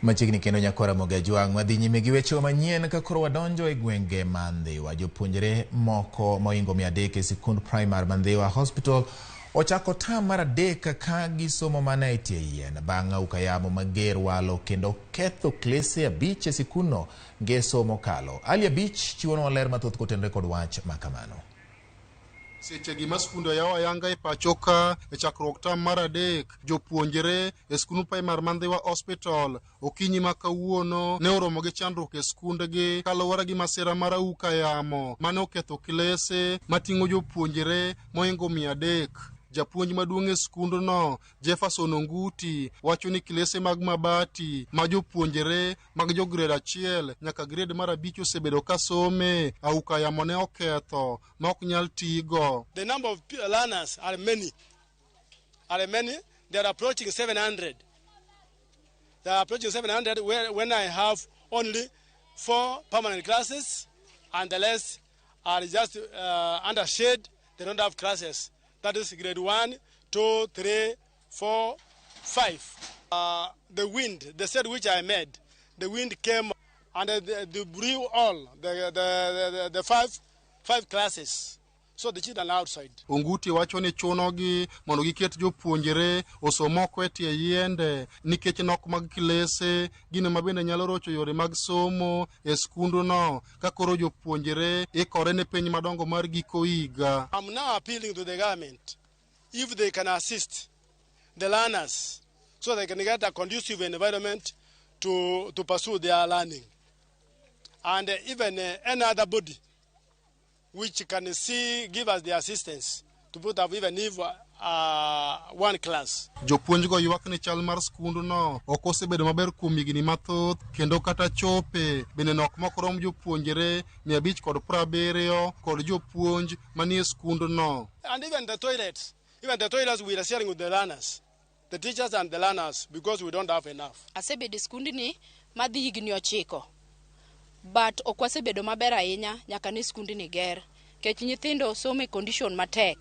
Machiegni kendo nyakora Ramogi wadhi nyime gi weche manyien ka koro wadonjo e gwenge ma Ndhiwa. Jopuonjre moko moingo 300 e skund primar Ndhiwa Hospital ochako tam mar 3 ka gisomo mana e tie yien bang' auka yamo mager walo kendo ketho kilese 5 e sikuno ngeso mokalo. Ali 5 chiwono ler mathoth kotenore kod wach makamano. Seche gima skundo yawa yanga e pachoka e chakruok tam mar 3 jopuonjre e skund primar Ndhiwa Hospital okinyi ma kawuono ne oromo gi chandruok e skundgi kaluwore gi masira mar auka yamo mane oketho kilese mating'o jopuonjre moingo 300. Japuonj maduong' e skundno Jefferson Onguti wacho ni kilese mag mabati ma jopuonjre mag jo grade 1 nyaka grade mar 5 osebedo ka some auka yamo ne oketho ma ok nyal tigo. The number of learners are many. They are approaching 700. They are approaching 700 when I have only 4 permanent classes and the rest are just under shade. They don't have classes. That is grade 1, 2, 3, 4, 5. The wind, the set which I made, the wind came and they blew all the five classes. So the children are outside. Onguti wacho ni chunogi mondo giket jopuonjre osomoko e tie yiende nikech nok mag kilese gino mabende nyalo rocho yore mag somo e skunduno ka koro jopuonjre ikore ne piny madongo mar giko higa. I'm now appealing to the government if they can assist the learners so they can get a conducive environment to pursue their learning, and even any other body which can give us the assistance to put up even if one class. Jopuonjgo ywak ni chal mar skunduno ok osebedo maber kuom higni mathoth kendo kata chope bende nok mokrom jopuonjre 570 kod jopuonj manie skunduno. And even the toilets we are sharing with the learners, the teachers and the learners, because we don't have enough. Asebedo skundni madhi higni 9. But okwasebedo maber ahinya nyaka ni skundni ger kech nyithindo somo e condition matek.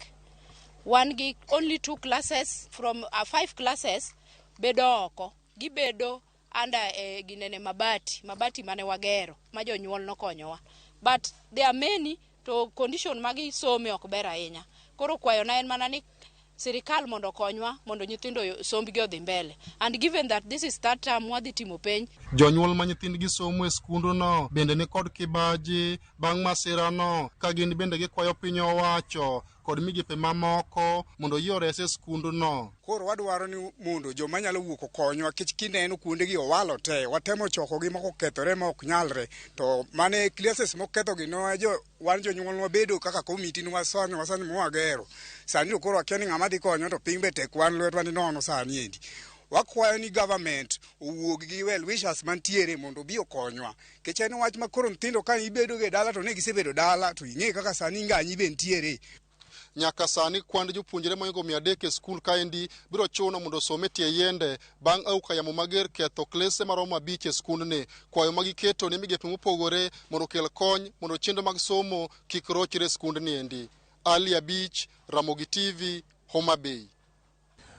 One gi only 2 classes from 5 classes bedo oko gibedo under ginene mabati mane wagero ma jonyuol nokonyowa, but there are many to condition magi some ok ber ahinya. Koro kwayo na en mana ni sirikal mondo konywa mondo nyithindo sombgi odhi mbele, and given that this is third term wadhi timo penj. Jonyuol ma nyithindgi somo e skunduno bende ni kod kibaji bang' masirano ka gin bende gikwayo piny owacho kod migepe mamoko mondo yorese skunduno. Koro wadwaro ni mondo joma nyalo wuok okonywa kech kineno kuondegi owalo te watemo chokogi moko kethore ma ok nyalre to mane classes mokethogi no wan jonyuol wabedo kaka komiti ni wasani mwagero sani koro akiani ng'ama dhi konyo to piny be tek wan lwetwa ni nono sani endi. Wakwayo ni government owuog gi well wishers mantiere mondo bi okonywa kech en wach ma koro nyithindo ka ibedo ge dala to ne gisebedo dala to ing'e kaka sani nganyi be ntiere. Nyaka sani kwand jopuonjre moingo 300 e skul kaendi biro chuno mondo some tie yiende bang' auka yamo mager ketho kilese maromo 5 e skundni. Kwayo magiketo ni migepe mopogore mondo kel kony mondo chenro mag somo kik rochre skundni endi. Ali 5, Ramogi TV, Homa Bay.